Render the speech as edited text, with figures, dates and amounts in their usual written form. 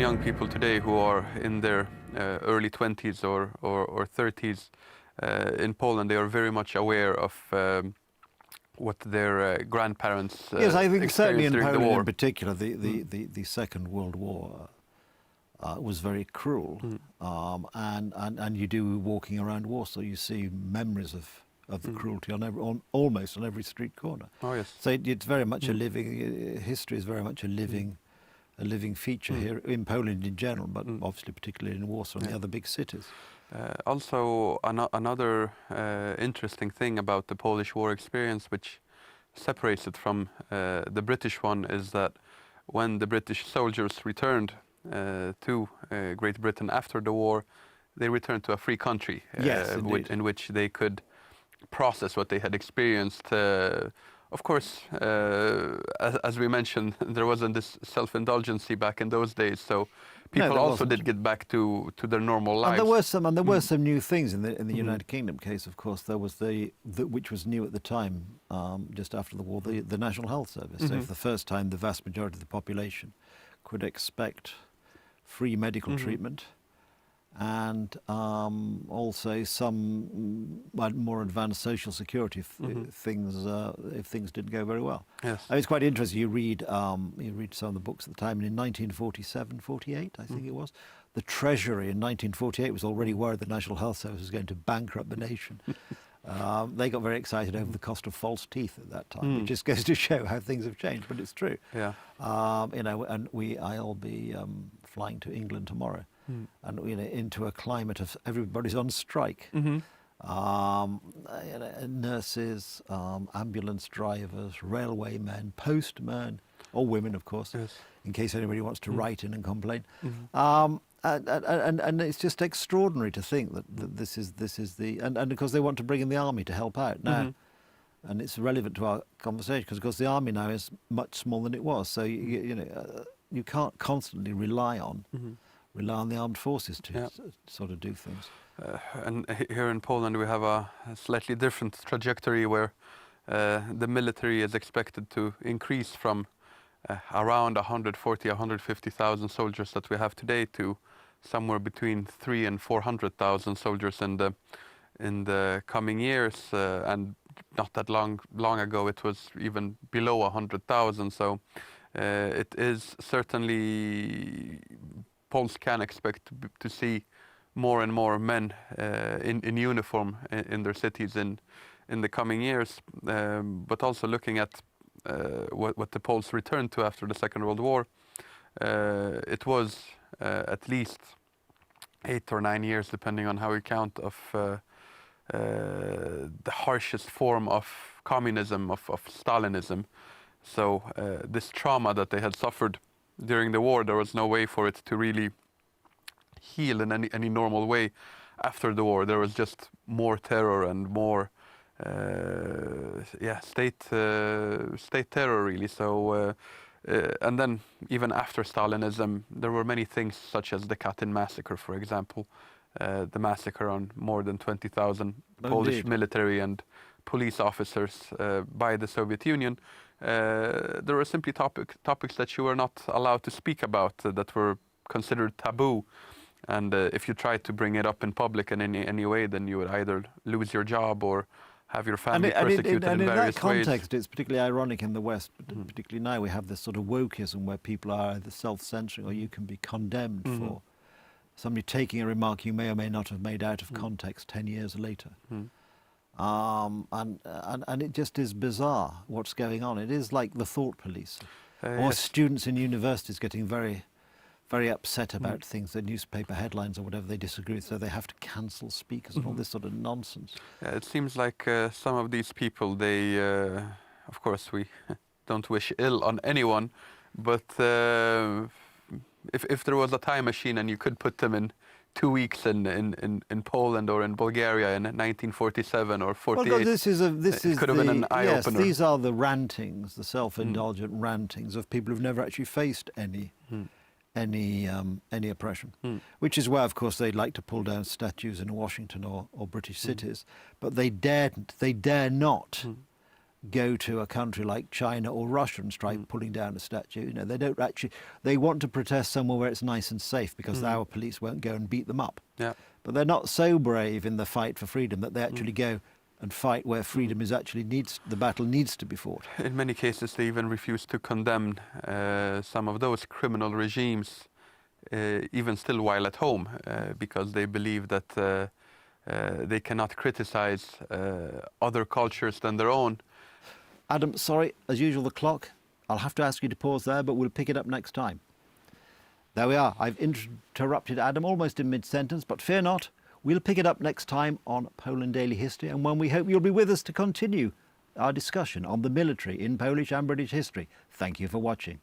young people today who are in their early 20s or 30s in Poland, they are very much aware of what their grandparents yes, I think certainly in during the Poland war. in particular, the Second World War was very cruel, and you do walking around Warsaw, you see memories of the cruelty on almost on every street corner. Oh yes. So it's very much a living history is very much a living feature here in Poland in general, but obviously particularly in Warsaw and the other big cities. Also, another interesting thing about the Polish war experience, which separates it from the British one, is that when the British soldiers returned to Great Britain after the war, they returned to a free country Yes, in which they could process what they had experienced. Of course, as we mentioned, there wasn't this self-indulgency back in those days, so people also did get back to their normal lives. And there were some new things in the United Kingdom case. Of course, there was which was new at the time, just after the war, the National Health Service. So for the first time, the vast majority of the population could expect free medical treatment, and also some more advanced social security if things didn't go very well. Yes. It's quite interesting. You read some of the books at the time, and in 1947, 48, I think it was, the Treasury in 1948 was already worried the National Health Service was going to bankrupt the nation. They got very excited over the cost of false teeth at that time. It just goes to show how things have changed, but it's true. Yeah. And I'll be flying to England tomorrow, and into a climate of everybody's on strike. Nurses, ambulance drivers, railway men, postmen, or women, of course, in case anybody wants to write in and complain. And it's just extraordinary to think that this is and because they want to bring in the army to help out now, and it's relevant to our conversation because of course the army now is much smaller than it was. So you can't constantly rely on the armed forces to sort of do things. And here in Poland we have a slightly different trajectory where the military is expected to increase from around 140, 150,000 soldiers that we have today to somewhere between 300,000 and 400,000 soldiers in the coming years, and not that long ago it was even below 100,000. So it is certainly Poles can expect to see more and more men in uniform in their cities in the coming years, but also looking at what the Poles returned to after the Second World War. It was at least 8 or 9 years, depending on how we count, of the harshest form of communism, of Stalinism. So this trauma that they had suffered during the war, there was no way for it to really heal in any normal way after the war. There was just more terror and more state terror, really. So and then even after Stalinism, there were many things such as the Katyn massacre, for example, the massacre on more than 20,000 Polish military and police officers by the Soviet Union. There were simply topics that you were not allowed to speak about, that were considered taboo. And if you tried to bring it up in public in any way, then you would either lose your job or have your family persecuted in various ways. And in that context, it's particularly ironic in the West, but particularly now we have this sort of wokeism where people are either self-censoring or you can be condemned for somebody taking a remark you may or may not have made out of context 10 years later. And it just is bizarre what's going on. It is like the thought police, or students in universities getting very, very upset about things, the newspaper headlines or whatever they disagree with, so they have to cancel speakers and all this sort of nonsense. Yeah, it seems like some of these people, they, of course, we don't wish ill on anyone, but if there was a time machine and you could put them in 2 weeks in Poland or in Bulgaria in 1947 or 48. Well, this could have been an eye-opener. Yes, these are the rantings, the self-indulgent rantings of people who've never actually faced any oppression, which is why, of course, they'd like to pull down statues in Washington or British cities, but they dare not go to a country like China or Russia and strike pulling down a statue. You know, they don't actually. They want to protest somewhere where it's nice and safe because our police won't go and beat them up. Yeah. But they're not so brave in the fight for freedom that they actually go and fight where freedom is actually the battle needs to be fought. In many cases, they even refuse to condemn some of those criminal regimes, even still while at home, because they believe that they cannot criticize other cultures than their own. Adam, sorry, as usual, the clock. I'll have to ask you to pause there, but we'll pick it up next time. There we are. I've interrupted Adam almost in mid-sentence, but fear not. We'll pick it up next time on Poland Daily History, and when we hope you'll be with us to continue our discussion on the military in Polish and British history. Thank you for watching.